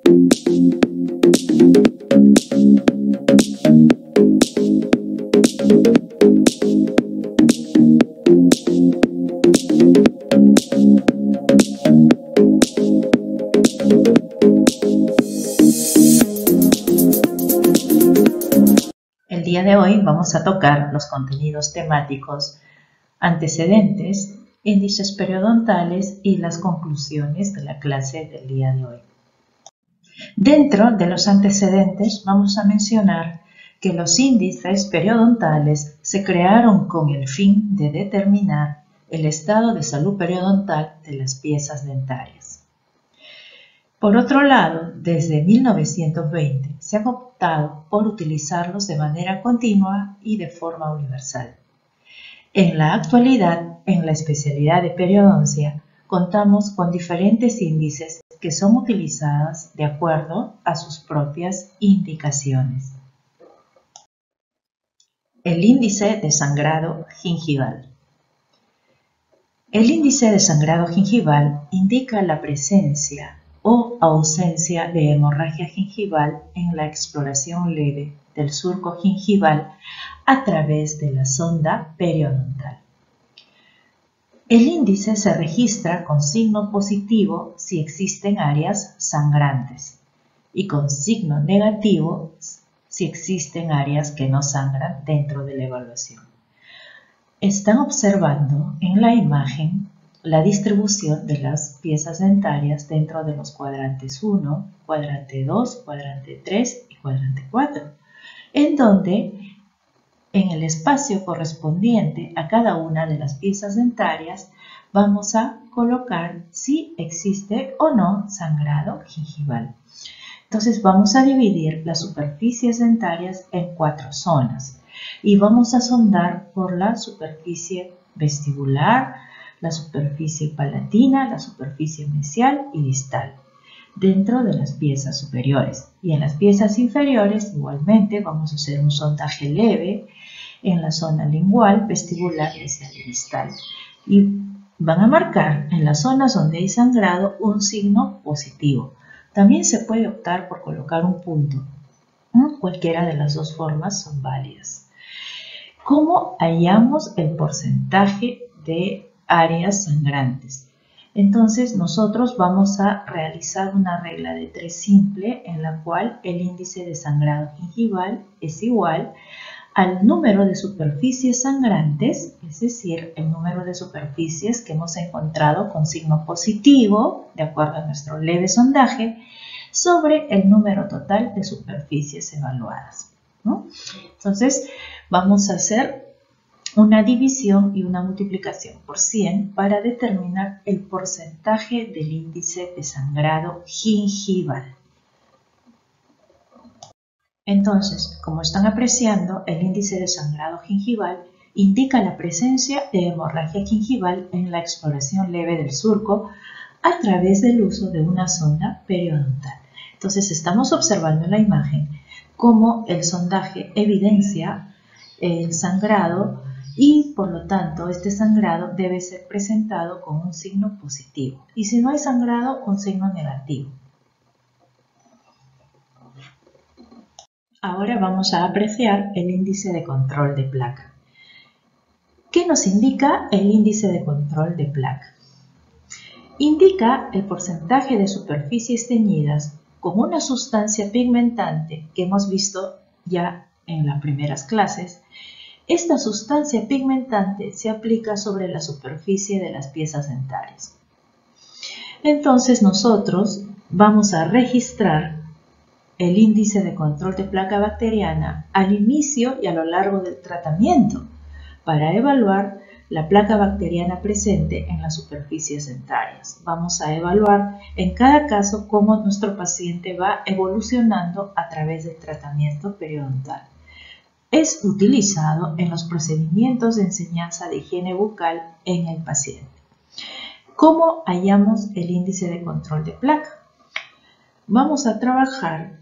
El día de hoy vamos a tocar los contenidos temáticos antecedentes, índices periodontales y las conclusiones de la clase del día de hoy. Dentro de los antecedentes vamos a mencionar que los índices periodontales se crearon con el fin de determinar el estado de salud periodontal de las piezas dentarias. Por otro lado, desde 1920 se ha optado por utilizarlos de manera continua y de forma universal. En la actualidad, en la especialidad de periodoncia, contamos con diferentes índices que son utilizados de acuerdo a sus propias indicaciones. El índice de sangrado gingival. El índice de sangrado gingival indica la presencia o ausencia de hemorragia gingival en la exploración leve del surco gingival a través de la sonda periodontal. El índice se registra con signo positivo si existen áreas sangrantes y con signo negativo si existen áreas que no sangran dentro de la evaluación. Están observando en la imagen la distribución de las piezas dentarias dentro de los cuadrantes 1, cuadrante 2, cuadrante 3 y cuadrante 4, en donde en el espacio correspondiente a cada una de las piezas dentarias vamos a colocar si existe o no sangrado gingival. Entonces vamos a dividir las superficies dentarias en 4 zonas y vamos a sondar por la superficie vestibular, la superficie palatina, la superficie mesial y distal, dentro de las piezas superiores. Y en las piezas inferiores igualmente vamos a hacer un sondaje leve en la zona lingual, vestibular, mesial y distal. Y van a marcar en las zonas donde hay sangrado un signo positivo. También se puede optar por colocar un punto. Cualquiera de las dos formas son válidas. ¿Cómo hallamos el porcentaje de áreas sangrantes? Entonces nosotros vamos a realizar una regla de 3 simple en la cual el índice de sangrado gingival es igual al número de superficies sangrantes, es decir, el número de superficies que hemos encontrado con signo positivo, de acuerdo a nuestro leve sondaje, sobre el número total de superficies evaluadas, ¿no? Entonces, vamos a hacer una división y una multiplicación por 100 para determinar el porcentaje del índice de sangrado gingival. Entonces, como están apreciando, el índice de sangrado gingival indica la presencia de hemorragia gingival en la exploración leve del surco a través del uso de una sonda periodontal. Entonces, estamos observando en la imagen cómo el sondaje evidencia el sangrado y, por lo tanto, este sangrado debe ser presentado con un signo positivo. Y si no hay sangrado, un signo negativo. Ahora vamos a apreciar el índice de control de placa. ¿Qué nos indica el índice de control de placa? Indica el porcentaje de superficies teñidas con una sustancia pigmentante que hemos visto ya en las primeras clases. Esta sustancia pigmentante se aplica sobre la superficie de las piezas dentarias. Entonces nosotros vamos a registrar el índice de control de placa bacteriana al inicio y a lo largo del tratamiento para evaluar la placa bacteriana presente en las superficies dentarias. Vamos a evaluar en cada caso cómo nuestro paciente va evolucionando a través del tratamiento periodontal. Es utilizado en los procedimientos de enseñanza de higiene bucal en el paciente. ¿Cómo hallamos el índice de control de placa? Vamos a trabajar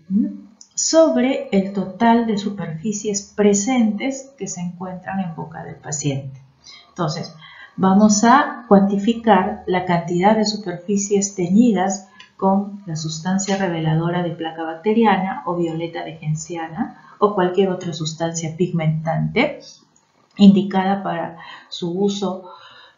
sobre el total de superficies presentes que se encuentran en boca del paciente. Entonces, vamos a cuantificar la cantidad de superficies teñidas con la sustancia reveladora de placa bacteriana o violeta de genciana o cualquier otra sustancia pigmentante indicada para su uso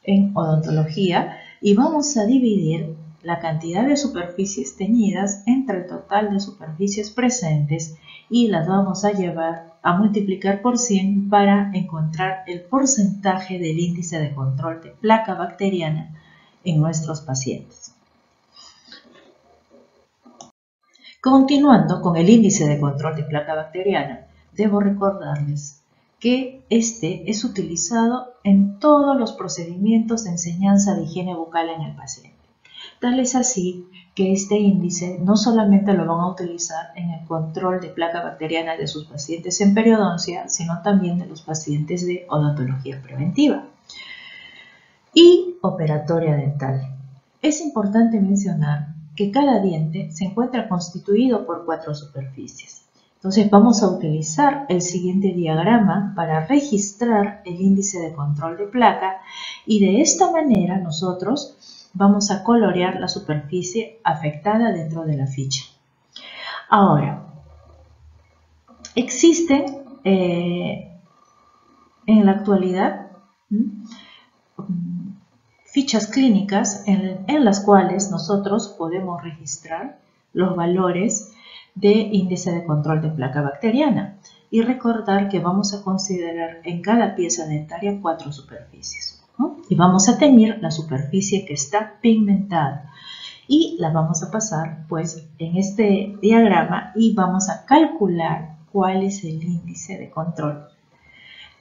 en odontología, y vamos a dividir la cantidad de superficies teñidas entre el total de superficies presentes y las vamos a llevar a multiplicar por 100 para encontrar el porcentaje del índice de control de placa bacteriana en nuestros pacientes. Continuando con el índice de control de placa bacteriana, debo recordarles que este es utilizado en todos los procedimientos de enseñanza de higiene bucal en el paciente. Tal es así que este índice no solamente lo van a utilizar en el control de placa bacteriana de sus pacientes en periodoncia, sino también de los pacientes de odontología preventiva y operatoria dental. Es importante mencionar que cada diente se encuentra constituido por 4 superficies. Entonces vamos a utilizar el siguiente diagrama para registrar el índice de control de placa y de esta manera nosotros vamos a colorear la superficie afectada dentro de la ficha. Ahora, existen en la actualidad fichas clínicas en las cuales nosotros podemos registrar los valores de índice de control de placa bacteriana y recordar que vamos a considerar en cada pieza dentaria 4 superficies, ¿no? Y vamos a teñir la superficie que está pigmentada y la vamos a pasar pues en este diagrama y vamos a calcular cuál es el índice de control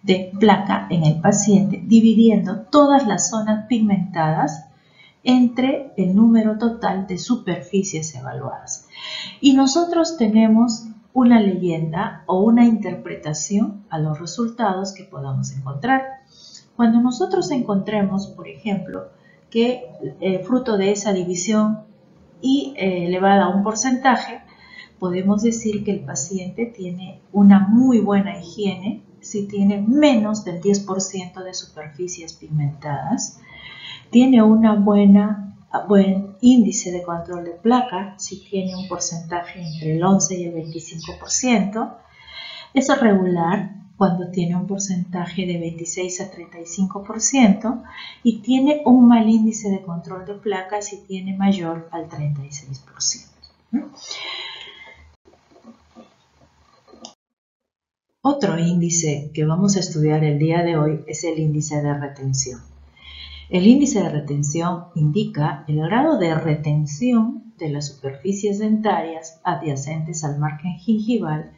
de placa en el paciente dividiendo todas las zonas pigmentadas entre el número total de superficies evaluadas. Y nosotros tenemos una leyenda o una interpretación a los resultados que podamos encontrar. Cuando nosotros encontremos, por ejemplo, que fruto de esa división y elevada a un porcentaje, podemos decir que el paciente tiene una muy buena higiene si tiene menos del 10% de superficies pigmentadas, tiene buen índice de control de placa si tiene un porcentaje entre el 11 y el 25%, es regular cuando tiene un porcentaje de 26 a 35% y tiene un mal índice de control de placa si tiene mayor al 36%. Otro índice que vamos a estudiar el día de hoy es el índice de retención. El índice de retención indica el grado de retención de las superficies dentarias adyacentes al margen gingival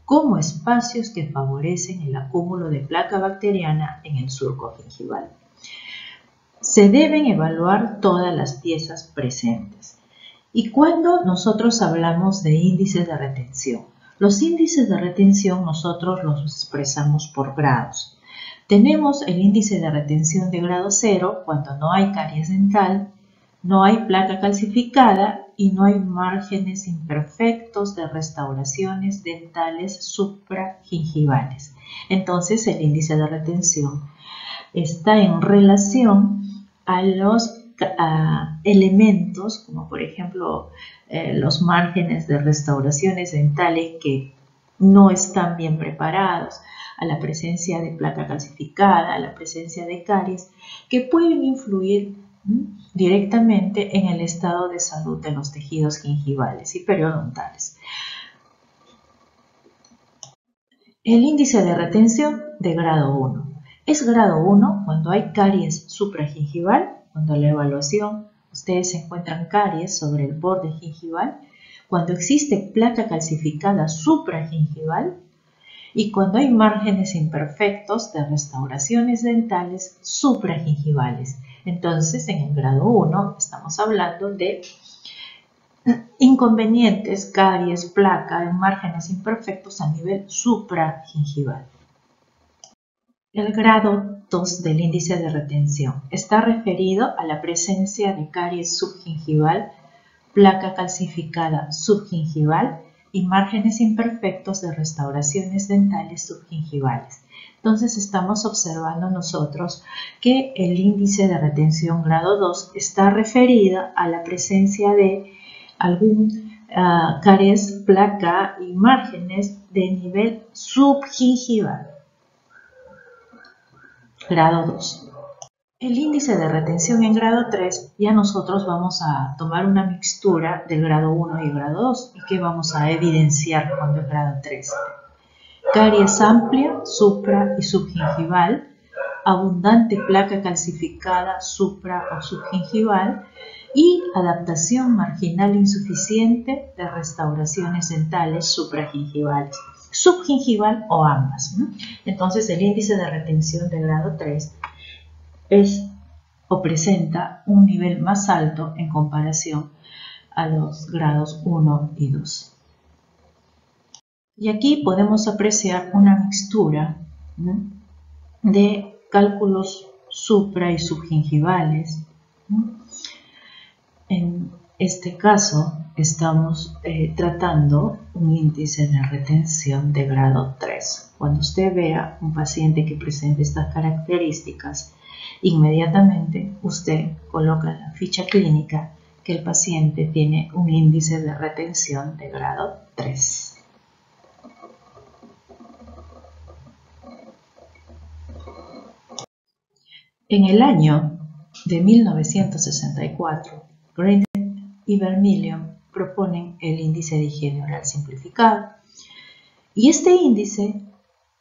como espacios que favorecen el acúmulo de placa bacteriana en el surco gingival. Se deben evaluar todas las piezas presentes. ¿Y cuándo nosotros hablamos de índices de retención? Los índices de retención nosotros los expresamos por grados. Tenemos el índice de retención de grado 0 cuando no hay caries dental, no hay placa calcificada y no hay márgenes imperfectos de restauraciones dentales supragingivales. Entonces el índice de retención está en relación a los elementos como por ejemplo los márgenes de restauraciones dentales que no están bien preparados, a la presencia de placa calcificada, a la presencia de caries, que pueden influir directamente en el estado de salud de los tejidos gingivales y periodontales. El índice de retención de grado 1. Es grado 1 cuando hay caries supragingival, cuando la evaluación ustedes encuentran caries sobre el borde gingival, cuando existe placa calcificada supragingival y cuando hay márgenes imperfectos de restauraciones dentales supragingivales. Entonces, en el grado 1 estamos hablando de inconvenientes, caries, placa, márgenes imperfectos a nivel supragingival. El grado 2 del índice de retención está referido a la presencia de caries subgingival, placa calcificada subgingival y márgenes imperfectos de restauraciones dentales subgingivales. Entonces estamos observando nosotros que el índice de retención grado 2 está referido a la presencia de caries, placa y márgenes de nivel subgingival. Grado 2. El índice de retención en grado 3, ya nosotros vamos a tomar una mixtura del grado 1 y el grado 2. ¿Y qué vamos a evidenciar cuando es grado 3? Caries amplia, supra y subgingival, abundante placa calcificada supra o subgingival y adaptación marginal insuficiente de restauraciones dentales supragingivales, subgingival o ambas, ¿no? Entonces el índice de retención de grado 3 es o presenta un nivel más alto en comparación a los grados 1 y 2. Y aquí podemos apreciar una mixtura, ¿no?, de cálculos supra y subgingivales, ¿no? En este caso estamos tratando un índice de retención de grado 3. Cuando usted vea un paciente que presente estas características, inmediatamente usted coloca en la ficha clínica que el paciente tiene un índice de retención de grado 3. En el año de 1964, Green y Vermilion proponen el índice de higiene oral simplificado. Y este índice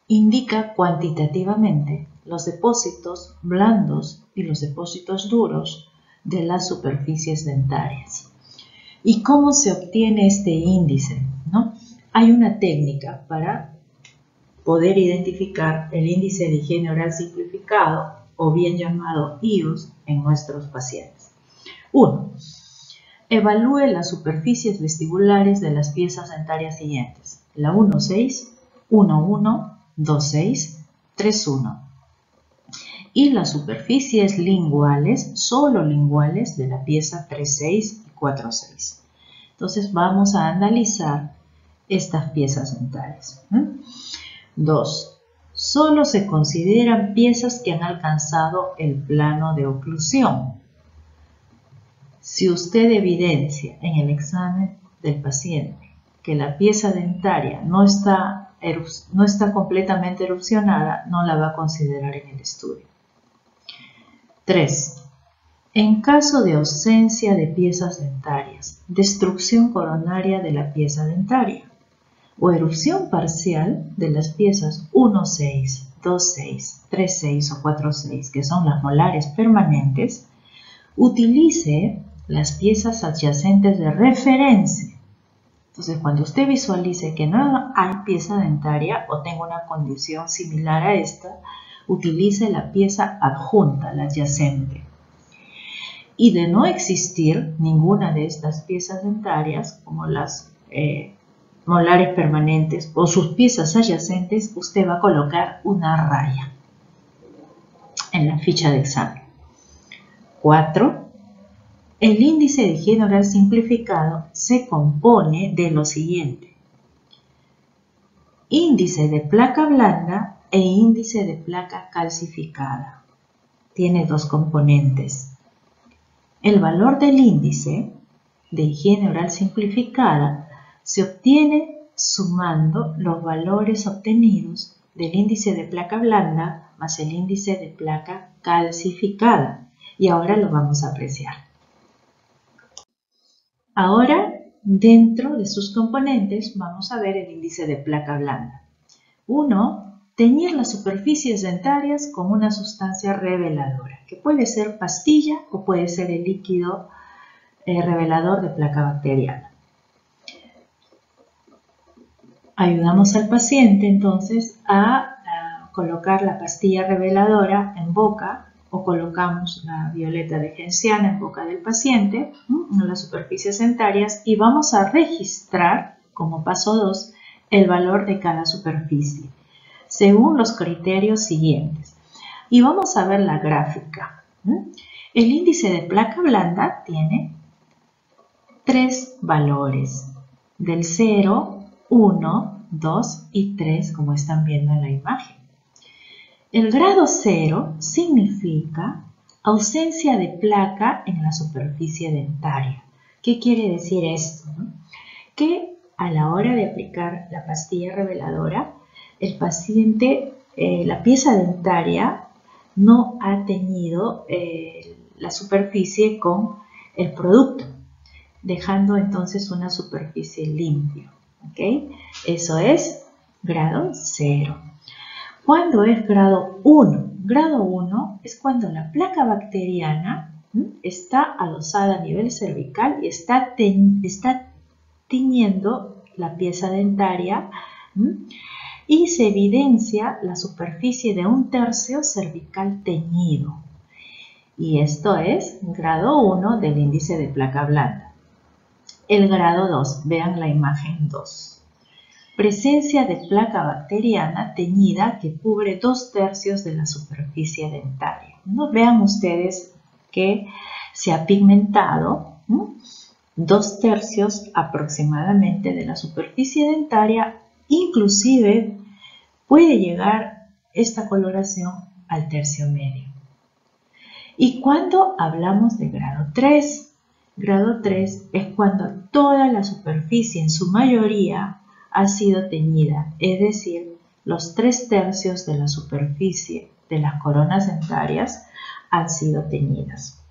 indica cuantitativamente los depósitos blandos y los depósitos duros de las superficies dentarias. ¿Y cómo se obtiene este índice, ¿no? Hay una técnica para poder identificar el índice de higiene oral simplificado, o bien llamado IOS, en nuestros pacientes. 1. Evalúe las superficies vestibulares de las piezas dentarias siguientes: la 1.6, 1.1, 2.6, 3.1. Y las superficies linguales, solo linguales, de la pieza 3.6 y 4.6. Entonces vamos a analizar estas piezas dentarias. 2. Solo se consideran piezas que han alcanzado el plano de oclusión. Si usted evidencia en el examen del paciente que la pieza dentaria no está completamente erupcionada, no la va a considerar en el estudio. 3. En caso de ausencia de piezas dentarias, destrucción coronaria de la pieza dentaria o erupción parcial de las piezas 1.6, 2.6, 3.6 o 4.6, que son las molares permanentes, utilice las piezas adyacentes de referencia. Entonces, cuando usted visualice que no hay pieza dentaria o tenga una condición similar a esta, utilice la pieza adjunta, la adyacente. Y de no existir ninguna de estas piezas dentarias, como las molares permanentes o sus piezas adyacentes, usted va a colocar una raya en la ficha de examen. 4. El índice de higiene oral simplificado se compone de lo siguiente: índice de placa blanda e índice de placa calcificada. Tiene dos componentes. El valor del índice de higiene oral simplificada se obtiene sumando los valores obtenidos del índice de placa blanda más el índice de placa calcificada. Y ahora lo vamos a apreciar. Ahora, dentro de sus componentes, vamos a ver el índice de placa blanda. 1. Teñir las superficies dentarias con una sustancia reveladora, que puede ser pastilla o puede ser el líquido revelador de placa bacteriana. Ayudamos al paciente entonces a colocar la pastilla reveladora en boca, o colocamos la violeta de genciana en boca del paciente, en las superficies dentarias, y vamos a registrar, como paso 2, el valor de cada superficie, según los criterios siguientes. Y vamos a ver la gráfica. El índice de placa blanda tiene 3 valores, del 0, 1, 2 y 3, como están viendo en la imagen. El grado 0 significa ausencia de placa en la superficie dentaria. ¿Qué quiere decir esto? Que a la hora de aplicar la pastilla reveladora, el paciente, la pieza dentaria no ha teñido la superficie con el producto, dejando entonces una superficie limpia. ¿Okay? Eso es grado 0. ¿Cuándo es grado 1? Grado 1 es cuando la placa bacteriana está adosada a nivel cervical y está tiñendo la pieza dentaria y se evidencia la superficie de 1/3 cervical teñido. Y esto es grado 1 del índice de placa blanda. El grado 2, vean la imagen 2. Presencia de placa bacteriana teñida que cubre 2/3 de la superficie dentaria. ¿No? Vean ustedes que se ha pigmentado 2/3 aproximadamente de la superficie dentaria, inclusive puede llegar esta coloración al 1/3 medio. ¿Y cuando hablamos de grado 3? Grado 3 es cuando toda la superficie en su mayoría ha sido teñida, es decir, los 3/3 de la superficie de las coronas dentarias han sido teñidas.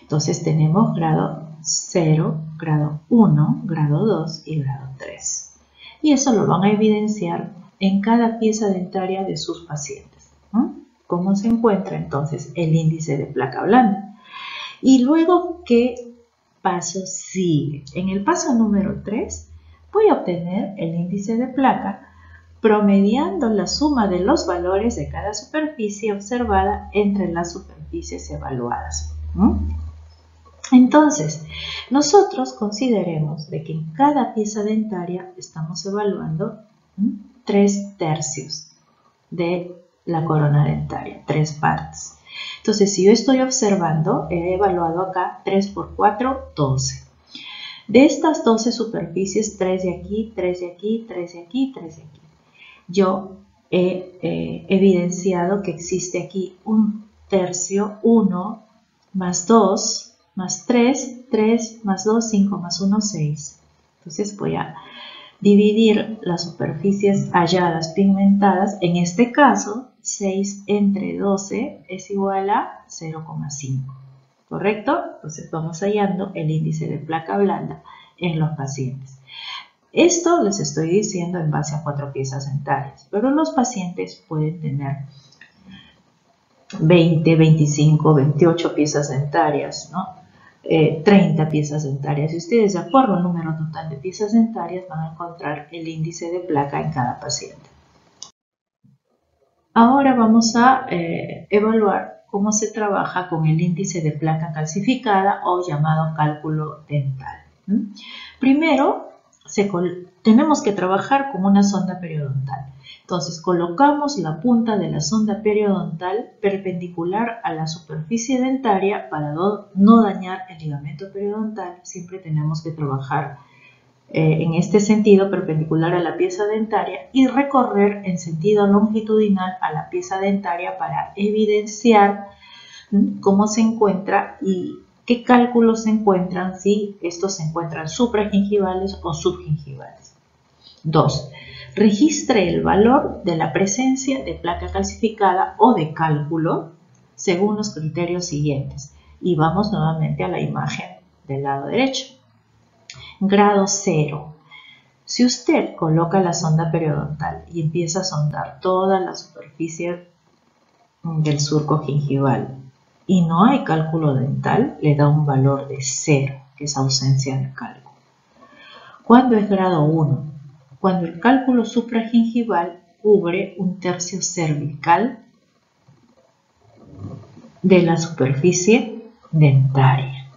Entonces tenemos grado 0, grado 1, grado 2 y grado 3. Y eso lo van a evidenciar en cada pieza dentaria de sus pacientes. ¿Cómo se encuentra entonces el índice de placa blanda? Y luego, ¿qué paso sigue? En el paso número 3 voy a obtener el índice de placa promediando la suma de los valores de cada superficie observada entre las superficies evaluadas. Entonces, nosotros consideremos de que en cada pieza dentaria estamos evaluando 3/3 de la corona dentaria, 3 partes. Entonces, si yo estoy observando, he evaluado acá 3 por 4, 12. De estas 12 superficies, 3 de aquí, 3 de aquí, 3 de aquí, 3 de aquí. Yo he evidenciado que existe aquí 1/3, 1 más 2 más 3, 3 más 2, 5 más 1, 6. Entonces voy a dividir las superficies halladas pigmentadas. En este caso, 6 entre 12 es igual a 0,5. ¿Correcto? Entonces vamos hallando el índice de placa blanda en los pacientes. Esto les estoy diciendo en base a 4 piezas dentarias, pero los pacientes pueden tener 20, 25, 28 piezas dentarias, ¿no? 30 piezas dentarias. Si ustedes, de acuerdo al número total de piezas dentarias, van a encontrar el índice de placa en cada paciente. Ahora vamos a evaluar cómo se trabaja con el índice de placa calcificada o llamado cálculo dental. Primero, tenemos que trabajar con una sonda periodontal. Entonces, colocamos la punta de la sonda periodontal perpendicular a la superficie dentaria para no dañar el ligamento periodontal. Siempre tenemos que trabajar en este sentido perpendicular a la pieza dentaria y recorrer en sentido longitudinal a la pieza dentaria para evidenciar cómo se encuentra y qué cálculos se encuentran, si estos se encuentran supragingivales o subgingivales. 2. Registre el valor de la presencia de placa calcificada o de cálculo según los criterios siguientes. Y vamos nuevamente a la imagen del lado derecho. Grado 0. Si usted coloca la sonda periodontal y empieza a sondar toda la superficie del surco gingival y no hay cálculo dental, le da un valor de 0, que es ausencia de cálculo. ¿Cuándo es grado 1? Cuando el cálculo supragingival cubre 1/3 cervical de la superficie dentaria.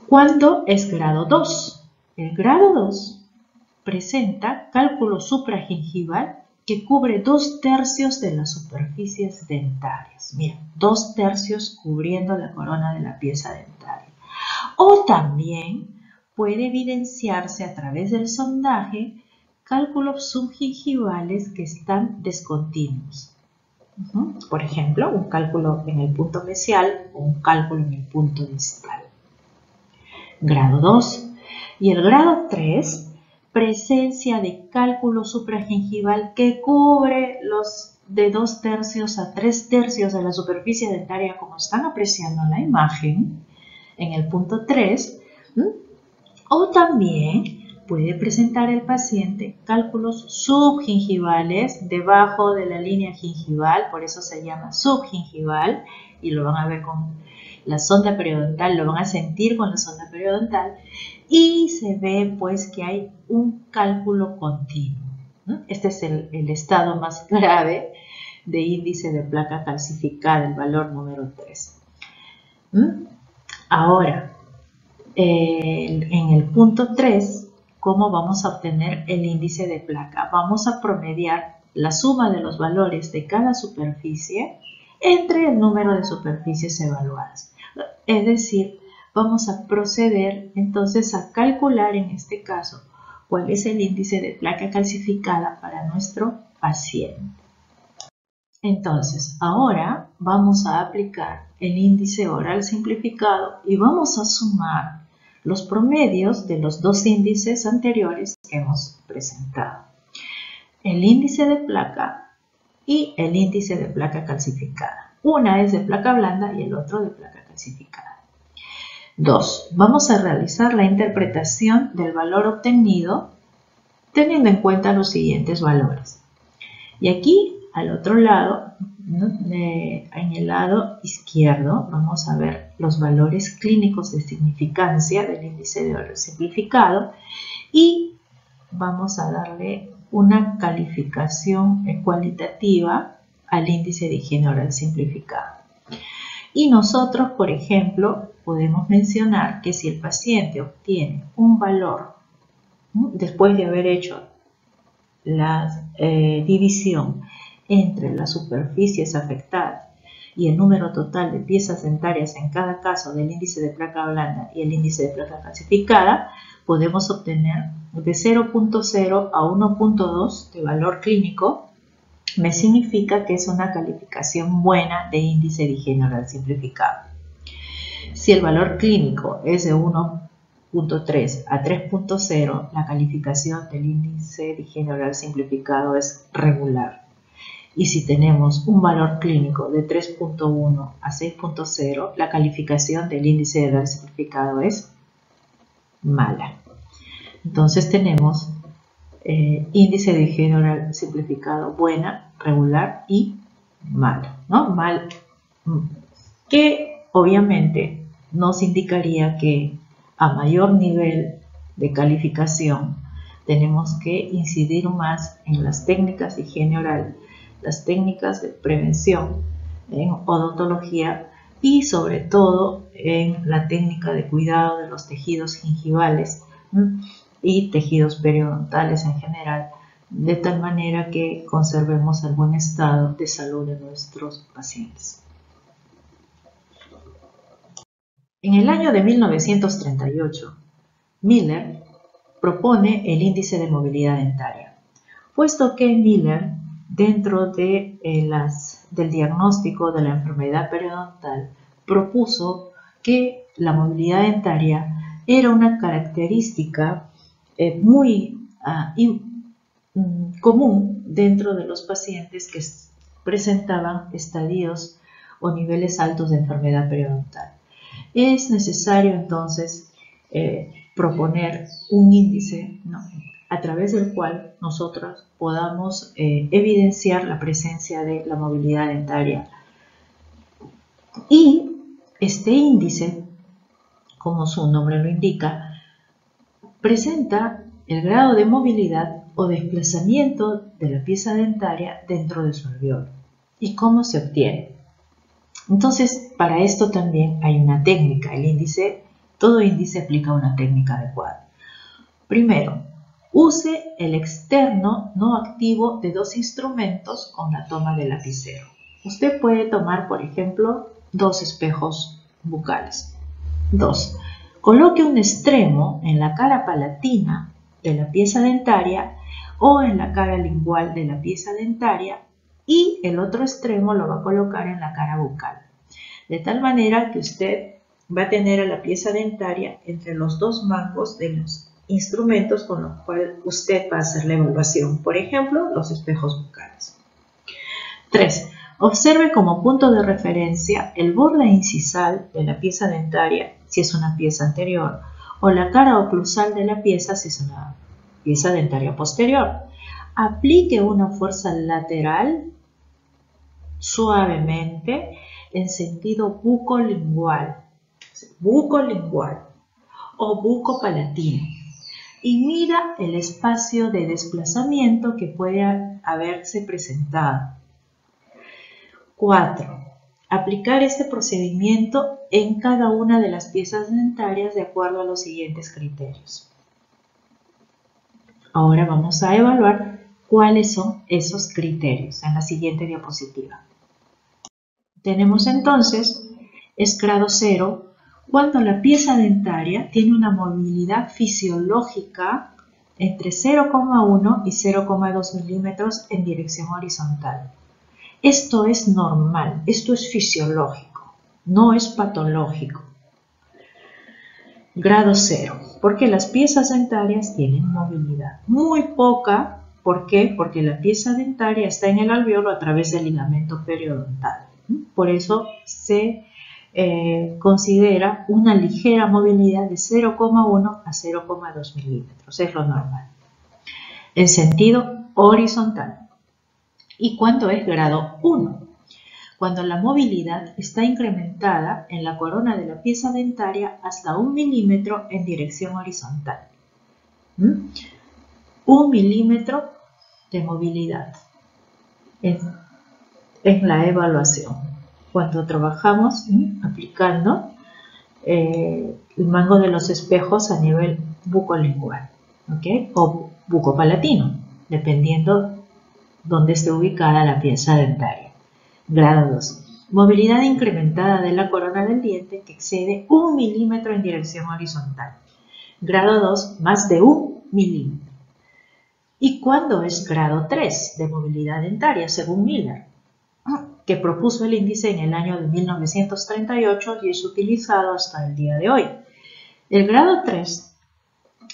¿Cuándo es grado 2? El grado 2 presenta cálculo supragingival que cubre 2/3 de las superficies dentarias. Mira, 2/3 cubriendo la corona de la pieza dentaria. O también puede evidenciarse a través del sondaje cálculos subgingivales que están descontinuos. Por ejemplo, un cálculo en el punto mesial o un cálculo en el punto distal. grado 2. Y el grado 3, presencia de cálculo supragingival que cubre los de 2/3 a 3/3 de la superficie dentaria, como están apreciando en la imagen, en el punto 3, o también puede presentar el paciente cálculos subgingivales debajo de la línea gingival, por eso se llama subgingival, y lo van a ver con la sonda periodontal, lo van a sentir con la sonda periodontal, y se ve pues que hay un cálculo continuo. Este es el estado más grave de índice de placa calcificada, el valor número 3. Ahora, en el punto 3, ¿cómo vamos a obtener el índice de placa? Vamos a promediar la suma de los valores de cada superficie entre el número de superficies evaluadas. Es decir, vamos a proceder entonces a calcular en este caso cuál es el índice de placa calcificada para nuestro paciente. Entonces, ahora vamos a aplicar el índice oral simplificado y vamos a sumar los promedios de los dos índices anteriores que hemos presentado. El índice de placa y el índice de placa calcificada. Una es de placa blanda y el otro de placa calcificada. 2. Vamos a realizar la interpretación del valor obtenido teniendo en cuenta los siguientes valores. Y aquí, al otro lado, en el lado izquierdo, vamos a ver los valores clínicos de significancia del índice de oral simplificado y vamos a darle una calificación cualitativa al índice de higiene oral simplificado. Y nosotros, por ejemplo, podemos mencionar que si el paciente obtiene un valor después de haber hecho la división entre las superficies afectadas y el número total de piezas dentarias en cada caso del índice de placa blanda y el índice de placa calcificada, podemos obtener de 0.0 a 1.2 de valor clínico. Me significa que es una calificación buena de índice de higiene oral simplificado. Si el valor clínico es de 1.3 a 3.0, la calificación del índice de higiene oral simplificado es regular. Y si tenemos un valor clínico de 3.1 a 6.0, la calificación del índice de oral simplificado es mala. Entonces tenemos índice de higiene oral simplificado buena, regular y mala, ¿no? Mal, que obviamente nos indicaría que a mayor nivel de calificación tenemos que incidir más en las técnicas de higiene oral, las técnicas de prevención en odontología y sobre todo en la técnica de cuidado de los tejidos gingivales y tejidos periodontales en general, de tal manera que conservemos el buen estado de salud de nuestros pacientes. En el año de 1938, Miller propone el índice de movilidad dentaria, puesto que Miller, dentro de del diagnóstico de la enfermedad periodontal, propuso que la movilidad dentaria era una característica muy común dentro de los pacientes que presentaban estadios o niveles altos de enfermedad periodontal. Es necesario entonces proponer un índice, ¿no?, a través del cual nosotros podamos evidenciar la presencia de la movilidad dentaria. Y este índice, como su nombre lo indica, presenta el grado de movilidad o desplazamiento de la pieza dentaria dentro de su alveolo. ¿Y cómo se obtiene? Entonces, para esto también hay una técnica. Todo índice aplica una técnica adecuada. Primero, use el externo no activo de dos instrumentos con la toma del lapicero. Usted puede tomar, por ejemplo, 2 espejos bucales. 2. Coloque un extremo en la cara palatina de la pieza dentaria o en la cara lingual de la pieza dentaria y el otro extremo lo va a colocar en la cara bucal. De tal manera que usted va a tener a la pieza dentaria entre los dos mangos de los instrumentos con los cuales usted va a hacer la evaluación. Por ejemplo, los espejos bucales. 3. Observe como punto de referencia el borde incisal de la pieza dentaria, si es una pieza anterior, o la cara oclusal de la pieza, si es una pieza dentaria posterior. Aplique una fuerza lateral suavemente en sentido bucolingual o bucopalatino y mida el espacio de desplazamiento que puede haberse presentado. 4. Aplicar este procedimiento en cada una de las piezas dentarias de acuerdo a los siguientes criterios. Ahora vamos a evaluar cuáles son esos criterios en la siguiente diapositiva. Tenemos entonces, es grado 0, cuando la pieza dentaria tiene una movilidad fisiológica entre 0,1 y 0,2 milímetros en dirección horizontal. Esto es normal, esto es fisiológico, no es patológico. Grado 0, porque las piezas dentarias tienen movilidad muy poca. ¿Por qué? Porque la pieza dentaria está en el alvéolo a través del ligamento periodontal. Por eso se considera una ligera movilidad de 0,1 a 0,2 milímetros, es lo normal. En sentido horizontal. ¿Y cuándo es grado 1? Cuando la movilidad está incrementada en la corona de la pieza dentaria hasta 1 milímetro en dirección horizontal. 1 milímetro de movilidad en la evaluación. Cuando trabajamos aplicando el mango de los espejos a nivel bucolingual, ¿okay? O bucopalatino, dependiendo dónde esté ubicada la pieza dentaria. Grado 2. Movilidad incrementada de la corona del diente que excede 1 milímetro en dirección horizontal. Grado 2, más de 1 milímetro. ¿Y cuándo es grado 3 de movilidad dentaria, según Miller, que propuso el índice en el año de 1938 y es utilizado hasta el día de hoy? El grado 3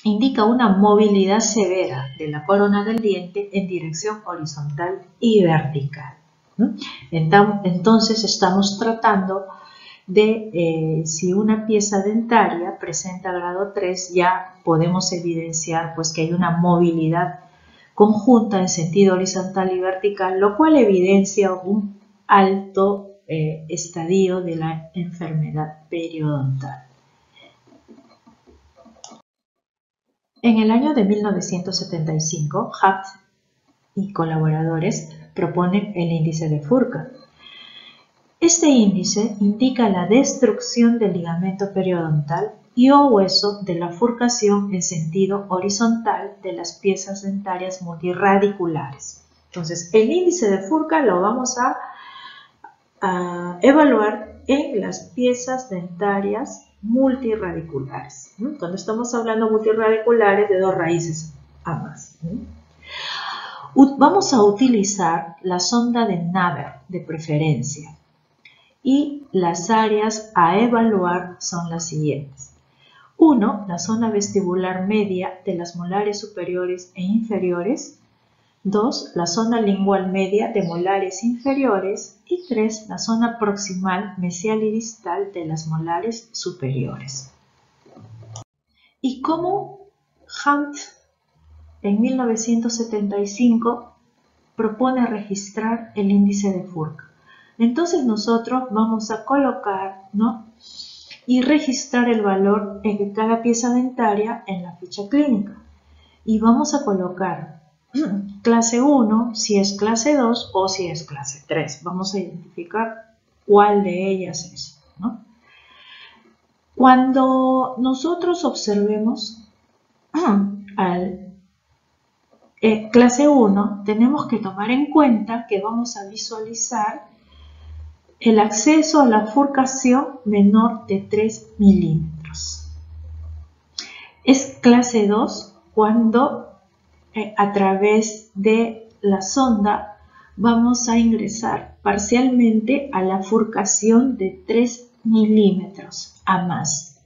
indica una movilidad severa de la corona del diente en dirección horizontal y vertical. Entonces estamos tratando de si una pieza dentaria presenta grado 3, ya podemos evidenciar pues, que hay una movilidad conjunta en sentido horizontal y vertical, lo cual evidencia un alto estadio de la enfermedad periodontal. En el año de 1975, Haft y colaboradores proponen el índice de Furka. Este índice indica la destrucción del ligamento periodontal y o hueso de la furcación en sentido horizontal de las piezas dentarias multirradiculares. Entonces, el índice de Furka lo vamos a evaluar en las piezas dentarias multirradiculares. Cuando estamos hablando multirradiculares, de 2 raíces a más. Vamos a utilizar la sonda de Naber de preferencia y las áreas a evaluar son las siguientes. 1. La zona vestibular media de las molares superiores e inferiores. 2. La zona lingual media de molares inferiores. Y 3. La zona proximal, mesial y distal de las molares superiores. ¿Y cómo Hunt en 1975 propone registrar el índice de Furka? Entonces nosotros vamos a colocar, y registrar el valor en cada pieza dentaria en la ficha clínica. Y vamos a colocar clase 1, si es clase 2 o si es clase 3. Vamos a identificar cuál de ellas es, Cuando nosotros observemos al clase 1, tenemos que tomar en cuenta que vamos a visualizar el acceso a la furcación menor de 3 milímetros. Es clase 2 cuando a través de la sonda vamos a ingresar parcialmente a la furcación de 3 milímetros a más.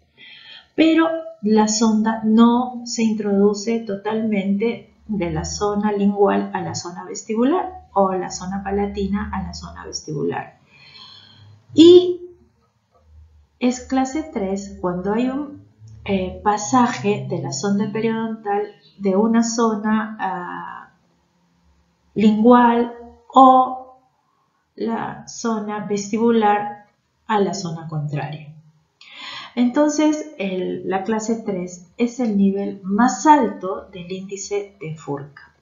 Pero la sonda no se introduce totalmente de la zona lingual a la zona vestibular o la zona palatina a la zona vestibular. Y es clase 3 cuando hay un pasaje de la sonda periodontal de una zona lingual o la zona vestibular a la zona contraria. Entonces, la clase 3 es el nivel más alto del índice de Furka.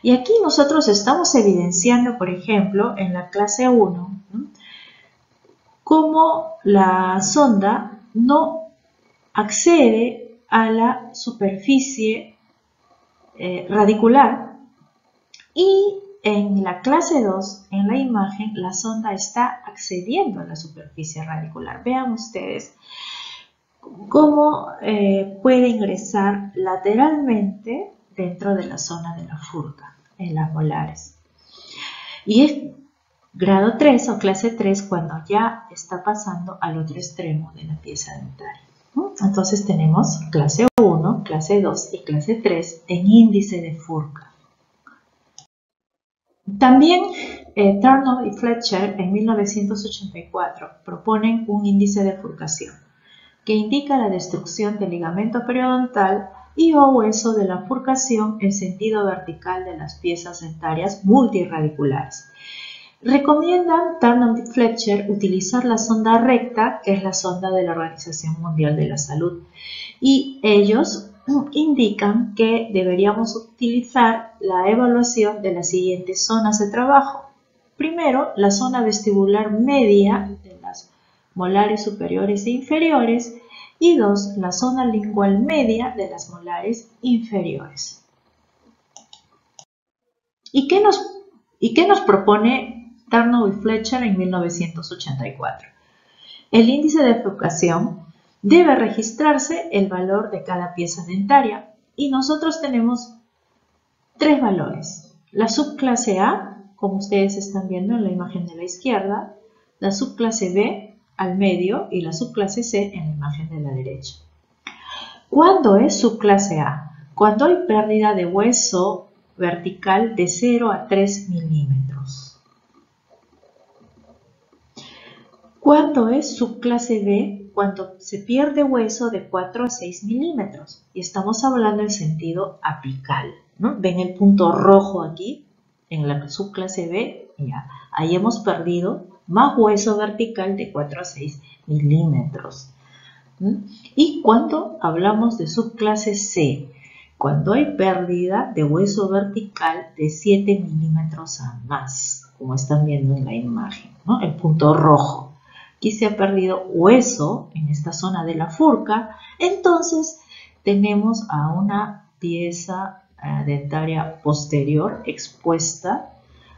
Y aquí nosotros estamos evidenciando, por ejemplo, en la clase 1, ¿no?, cómo la sonda no accede a la superficie radicular, y en la clase 2, en la imagen, la sonda está accediendo a la superficie radicular. Vean ustedes cómo puede ingresar lateralmente dentro de la zona de la Furka, en las molares. Y es grado 3 o clase 3 cuando ya está pasando al otro extremo de la pieza dentaria. Entonces tenemos clase 1, clase 2 y clase 3 en índice de Furka. También Turnow y Fletcher en 1984 proponen un índice de furcación que indica la destrucción del ligamento periodontal y o hueso de la furcación en sentido vertical de las piezas dentarias multirradiculares. Recomiendan Turnow y Fletcher utilizar la sonda recta, que es la sonda de la Organización Mundial de la Salud, y ellos indican que deberíamos utilizar la evaluación de las siguientes zonas de trabajo. Primero, la zona vestibular media de las molares superiores e inferiores, y 2, la zona lingual media de las molares inferiores. ¿Y qué nos propone Turnow y Fletcher en 1984? El índice de furcación debe registrarse el valor de cada pieza dentaria, y nosotros tenemos 3 valores. La subclase A, como ustedes están viendo en la imagen de la izquierda, la subclase B al medio y la subclase C en la imagen de la derecha. ¿Cuándo es subclase A? Cuando hay pérdida de hueso vertical de 0 a 3 milímetros. ¿Cuándo es subclase B? Cuando se pierde hueso de 4 a 6 milímetros. Y estamos hablando en sentido apical, ¿no? ¿Ven el punto rojo aquí? En la subclase B, ya, ahí hemos perdido más hueso vertical de 4 a 6 milímetros. Y cuando hablamos de subclase C, cuando hay pérdida de hueso vertical de 7 milímetros a más, como están viendo en la imagen, ¿no? El punto rojo. Aquí se ha perdido hueso en esta zona de la Furka, entonces tenemos a una pieza dentaria posterior expuesta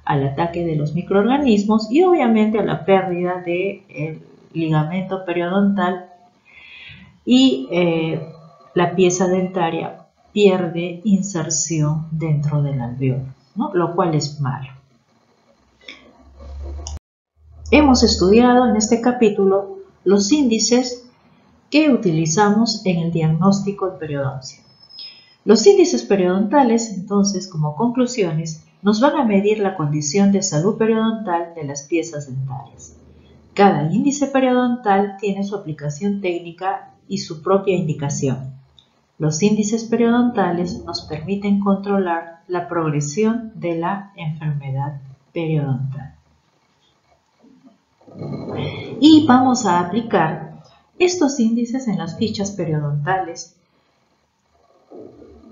al ataque de los microorganismos y obviamente a la pérdida del ligamento periodontal, y la pieza dentaria pierde inserción dentro del alveolo, ¿no? Lo cual es malo. Hemos estudiado en este capítulo los índices que utilizamos en el diagnóstico de periodoncia. Los índices periodontales, entonces, como conclusiones, nos van a medir la condición de salud periodontal de las piezas dentarias. Cada índice periodontal tiene su aplicación técnica y su propia indicación. Los índices periodontales nos permiten controlar la progresión de la enfermedad periodontal. Y vamos a aplicar estos índices en las fichas periodontales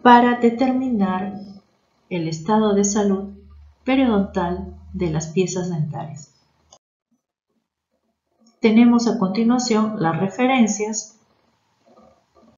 para determinar el estado de salud periodontal de las piezas dentarias. Tenemos a continuación las referencias